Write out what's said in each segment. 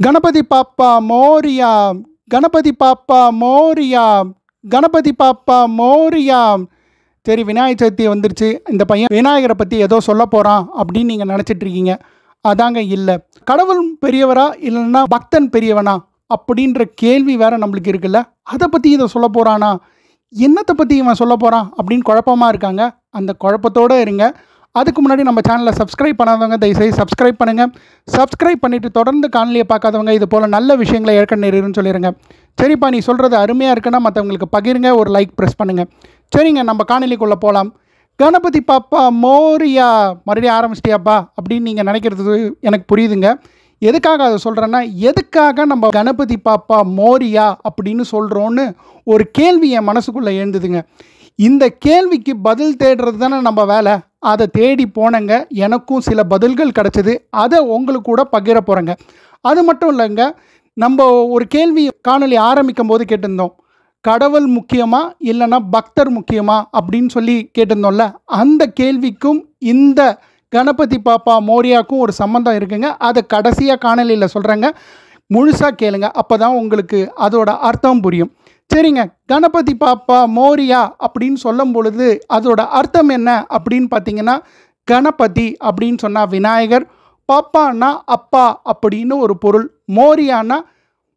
गणपति पापा मोरिया गणपति पापा मोरिया गणपति पापा मोरिया சரி விநாயகர் சதுர்த்தி வந்துருச்சு. இந்த பையன் விநாயகரை பற்றி ஏதோ சொல்ல போகிறான் அப்படின்னு நீங்கள் நினச்சிட்ருக்கீங்க. அதாங்க இல்லை. கடவுள் பெரியவரா இல்லைன்னா பக்தன் பெரியவனா அப்படின்ற கேள்வி வேறு நம்மளுக்கு இருக்குல்ல. அதை பற்றி இதை சொல்ல போகிறானா, என்னத்தை பற்றி இவன் சொல்ல போகிறான் அப்படின்னு குழப்பமாக இருக்காங்க. அந்த குழப்பத்தோடு இருங்க. அதுக்கு முன்னாடி நம்ம சேனலை சப்ஸ்கிரைப் பண்ணாதவங்க தயவுசெய்து சப்ஸ்கிரைப் பண்ணுங்கள். சப்ஸ்கிரைப் பண்ணிவிட்டு தொடர்ந்து காணொலியை பார்க்காதவங்க இது போல் நல்ல விஷயங்களை ஏற்கனவே சொல்லிடுங்க. சரிப்பா, நீ சொல்கிறது அருமையாக இருக்குன்னா மற்றவங்களுக்கு பகிருங்க, ஒரு லைக் ப்ரெஸ் பண்ணுங்கள். சரிங்க, நம்ம காணொலிக்குள்ளே போகலாம். கணபதி பாப்பா மோரியா மறுபடியும் ஆரம்பிச்சிட்டியாப்பா அப்படின்னு நீங்கள் நினைக்கிறது எனக்கு புரியுதுங்க. எதுக்காக அதை சொல்கிறேன்னா, எதுக்காக நம்ம கணபதி பாப்பா மோரியா அப்படின்னு சொல்கிறோன்னு ஒரு கேள்வி என் மனசுக்குள்ளே எழுந்துதுங்க. இந்த கேள்விக்கு பதில் தேடுறது தானே நம்ம வேலை. அதை தேடி போனேங்க. எனக்கும் சில பதில்கள் கிடச்சிது. அதை உங்களுக்கு கூட பகிர போகிறேங்க. அது மட்டும் இல்லைங்க, நம்ம ஒரு கேள்வி காணொலி ஆரம்பிக்கும் போது கேட்டிருந்தோம், கடவுள் முக்கியமா இல்லைன்னா பக்தர் முக்கியமா அப்படின்னு சொல்லி கேட்டிருந்தோம்ல. அந்த கேள்விக்கும் இந்த கணபதி பாப்பா மோரியாவுக்கும் ஒரு சம்மந்தம் இருக்குங்க. அதை கடைசியாக காணொலியில் சொல்கிறேங்க, முழுசாக கேளுங்க. அப்போ தான் உங்களுக்கு அதோட அர்த்தம் புரியும். சரிங்க, கணபதி பாப்பா மோரியா அப்படின்னு சொல்லும் பொழுது அதோட அர்த்தம் என்ன அப்படின்னு பார்த்தீங்கன்னா, கணபதி அப்படின்னு சொன்னால் விநாயகர், பாப்பான்னா அப்பா அப்படின்னு ஒரு பொருள், மோரியானா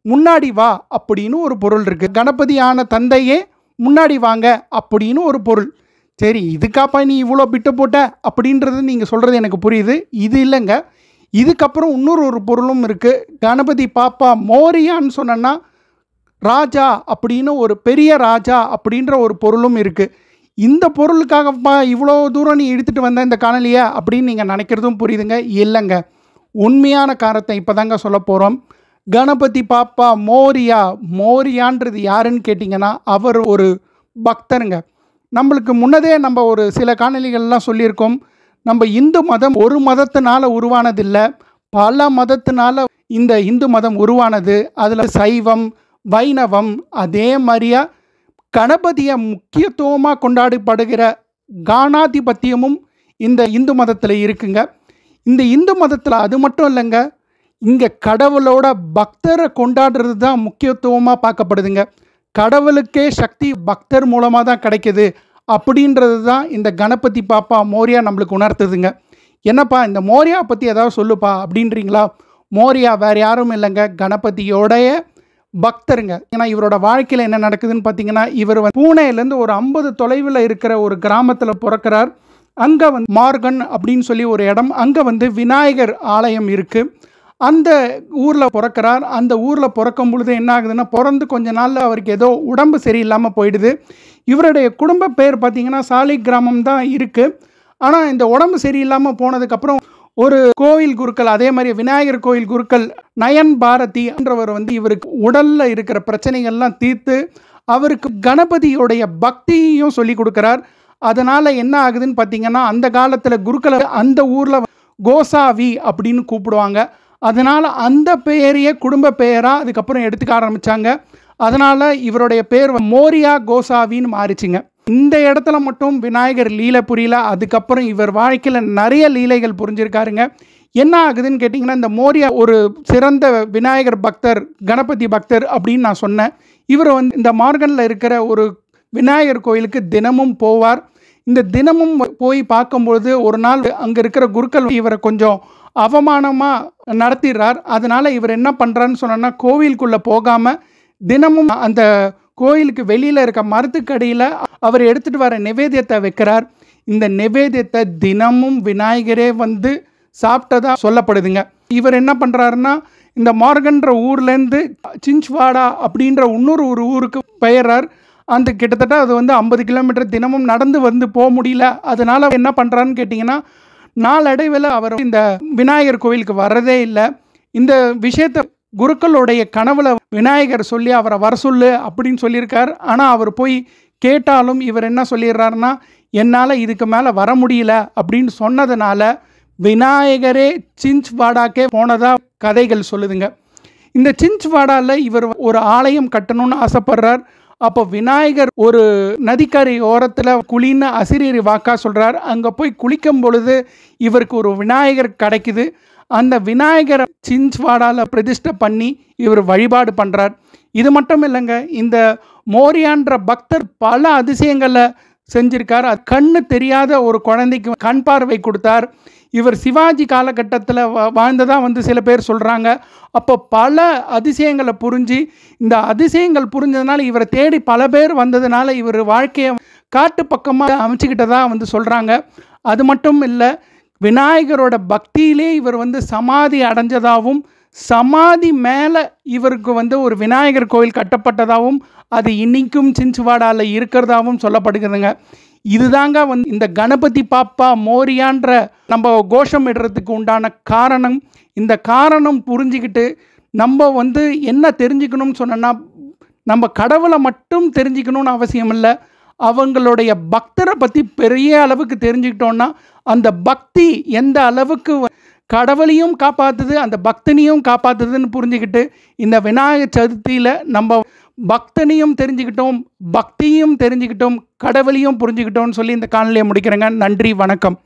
முன்னாடி வா அப்படின்னு ஒரு பொருள் இருக்குது. கணபதியான தந்தையே முன்னாடி வாங்க அப்படின்னு ஒரு பொருள். சரி, இதுக்காப்பா நீ இவ்வளோ பிட்டு போட்ட அப்படின்றது நீங்கள் சொல்கிறது எனக்கு புரியுது. இது இல்லைங்க, இதுக்கப்புறம் இன்னொரு பொருளும் இருக்குது. கணபதி பாப்பா மோரியான்னு சொன்னா ராஜா அப்படின்னு ஒரு பெரிய ராஜா அப்படின்ற ஒரு பொருளும் இருக்குது. இந்த பொருளுக்காகப்பா இவ்வளோ தூரம் நீ எடுத்துகிட்டு வந்த இந்த காணொலியை அப்படின்னு நீங்கள் நினைக்கிறதும் புரியுதுங்க. இல்லைங்க, உண்மையான காரணத்தை இப்போ தாங்க சொல்ல போகிறோம். கணபதி பாப்பா மோரியா, மோரியான்றது யாருன்னு கேட்டிங்கன்னா அவர் ஒரு பக்தருங்க. நம்மளுக்கு முன்னதே நம்ம ஒரு சில காணொலிகள்லாம் சொல்லியிருக்கோம். நம்ம இந்து மதம் ஒரு மதத்தினால உருவானதில்லை, பல மதத்தினால இந்த இந்து மதம் உருவானது. அதில் சைவம், வைணவம், அதே மாதிரியா கணபதியை முக்கியத்துவமாக கொண்டாடப்படுகிற கானாதிபத்தியமும் இந்த இந்து மதத்தில் இருக்குங்க. இந்த இந்து மதத்தில் அது மட்டும் இல்லைங்க, இங்கே கடவுளோட பக்தரை கொண்டாடுறது தான் முக்கியத்துவமாக பார்க்கப்படுதுங்க. கடவுளுக்கே சக்தி பக்தர் மூலமாக தான் கிடைக்கிது அப்படின்றது தான் இந்த கணபதி பாப்பா மோரியா நம்மளுக்கு உணர்த்துதுங்க. என்னப்பா இந்த மோரியா பற்றி ஏதாவது சொல்லுப்பா அப்படின்றீங்களா? மோரியா வேறு யாரும் இல்லைங்க, கணபதியோடைய பக்தருங்க. ஏன்னா இவரோட வாழ்க்கையில் என்ன நடக்குதுன்னு பார்த்தீங்கன்னா, இவர் பூனேலேருந்து ஒரு 50 தொலைவில் இருக்கிற ஒரு கிராமத்தில் பிறக்கிறார். அங்கே மார்கன் அப்படின்னு சொல்லி ஒரு இடம், அங்கே விநாயகர் ஆலயம் இருக்குது. அந்த ஊரில் பிறக்கிறார். அந்த ஊரில் பிறக்கும் பொழுது என்ன ஆகுதுன்னா, பிறந்து கொஞ்ச நாளில் அவருக்கு ஏதோ உடம்பு சரியில்லாமல் போயிடுது. இவருடைய குடும்ப பேர் பார்த்திங்கன்னா சாலி கிராமம் தான் இருக்குது. ஆனால் இந்த உடம்பு சரியில்லாமல் போனதுக்கப்புறம் ஒரு கோயில் குருக்கள், அதே மாதிரி விநாயகர் கோயில் குருக்கள் நயன் பாரதி என்றவர் இவருக்கு உடலில் இருக்கிற பிரச்சனைகள்லாம் தீர்த்து அவருக்கு கணபதியோடைய பக்தியும் சொல்லி கொடுக்குறார். அதனால் என்ன ஆகுதுன்னு பார்த்திங்கன்னா, அந்த காலத்தில் குருக்களை அந்த ஊரில் கோசாவி அப்படின்னு கூப்பிடுவாங்க. அதனால் அந்த பெயரையே குடும்ப பெயராக அதுக்கப்புறம் எடுத்துக்க ஆரம்பித்தாங்க. அதனால் இவருடைய பேர் மோரியா கோசாவின்னு மாறிச்சுங்க. இந்த இடத்துல மட்டும் விநாயகர் லீலை புரியல. அதுக்கப்புறம் இவர் வாழ்க்கையில் நிறைய லீலைகள் புரிஞ்சிருக்காருங்க. என்ன ஆகுதுன்னு கேட்டிங்கன்னா, இந்த மோரியா ஒரு சிறந்த விநாயகர் பக்தர், கணபதி பக்தர் அப்படின்னு நான் சொன்னேன். இவர் இந்த மார்கனில் இருக்கிற ஒரு விநாயகர் கோயிலுக்கு தினமும் போவார். இந்த தினமும் போய் பார்க்கும்பொழுது ஒரு நாள் அங்கே இருக்கிற குருக்கள் இவரை கொஞ்சம் அவமானமாக நடத்திடுறார். அதனால் இவர் என்ன பண்ணுறான்னு சொன்னோன்னா, கோவிலுக்குள்ளே போகாமல் தினமும் அந்த கோயிலுக்கு வெளியில் இருக்க மரத்துக்கடியில் அவர் எடுத்துகிட்டு வர நிவேத்தியத்தை வைக்கிறார். இந்த நிவேத்தியத்தை தினமும் விநாயகரே சாப்பிட்டதா சொல்லப்படுதுங்க. இவர் என்ன பண்ணுறாருன்னா, இந்த மார்கன்ற ஊர்லேருந்து சிஞ்ச்வாடா அப்படின்ற இன்னொரு ஊருக்கு பெயர்றார். அந்த கிட்டத்தட்ட அது 50 கிலோமீட்டர் தினமும் நடந்து போக முடியல. அதனால் என்ன பண்ணுறான்னு கேட்டிங்கன்னா, நாளடைவில் அவர் இந்த விநாயகர் கோவிலுக்கு வர்றதே இல்லை. இந்த விஷயத்தை குருக்களுடைய கனவுல விநாயகர் சொல்லி அவரை வர சொல்லு அப்படின்னு சொல்லியிருக்கார். ஆனால் அவர் போய் கேட்டாலும் இவர் என்ன சொல்லிடுறாருன்னா, என்னால் இதுக்கு மேலே வர முடியல அப்படின்னு சொன்னதுனால விநாயகரே சிஞ்ச்வாடாக்கே போனதா கதைகள் சொல்லுதுங்க. இந்த சிஞ்ச்வாடாவில் இவர் ஒரு ஆலயம் கட்டணும்னு ஆசைப்படுறார். அப்போ விநாயகர் ஒரு நதிக்கரை ஓரத்தில் குளின்னு அசிரீரி வாக்கா சொல்கிறார். அங்கே போய் குளிக்கும் பொழுது இவருக்கு ஒரு விநாயகர் கிடைக்குது. அந்த விநாயகரை சின்ச்வாடாவில் பிரதிஷ்டை பண்ணி இவர் வழிபாடு பண்ணுறார். இது மட்டும் இல்லைங்க, இந்த மோரியான்ற பக்தர் பல அதிசயங்களை செஞ்சிருக்கார். கண்ணு தெரியாத ஒரு குழந்தைக்கு கண் பார்வை கொடுத்தார். இவர் சிவாஜி காலகட்டத்தில் வாழ்ந்ததாக சில பேர் சொல்கிறாங்க. அப்போ பல அதிசயங்களை புரிஞ்சு, இந்த அதிசயங்கள் புரிஞ்சதுனால இவரை தேடி பல பேர் வந்ததுனால இவர் வாழ்க்கையை காட்டு பக்கமாக அமைச்சுக்கிட்டதாக சொல்கிறாங்க. அது மட்டும் இல்லை, விநாயகரோட பக்தியிலே இவர் சமாதி அடைஞ்சதாகவும், சமாதி மேலே இவருக்கு ஒரு விநாயகர் கோயில் கட்டப்பட்டதாகவும், அது இன்னைக்கும் சின்ச்வாடாவில் இருக்கிறதாகவும் சொல்லப்படுகிறதுங்க. இதுதாங்க இந்த கணபதி பாப்பா மோரியான்ற நம்ம கோஷம் இடுறதுக்கு உண்டான காரணம். இந்த காரணம் புரிஞ்சுக்கிட்டு நம்ம என்ன தெரிஞ்சுக்கணும்னு சொன்னோன்னா, நம்ம கடவுளை மட்டும் தெரிஞ்சுக்கணும்னு அவசியம் இல்லை, அவங்களுடைய பக்தரை பற்றி பெரிய அளவுக்கு தெரிஞ்சுக்கிட்டோன்னா அந்த பக்தி எந்த அளவுக்கு கடவுளையும் காப்பாற்றுது, அந்த பக்தனையும் காப்பாற்றுதுன்னு புரிஞ்சுக்கிட்டு இந்த விநாயகர் சதுர்த்தியில் நம்ம பக்தனையும் தெரிஞ்சுக்கிட்டோம், பக்தியும் தெரிஞ்சுக்கிட்டோம், கடவுளையும் புரிஞ்சுக்கிட்டோம்னு சொல்லி இந்த காணொலியை முடிக்கிறேங்க. நன்றி, வணக்கம்.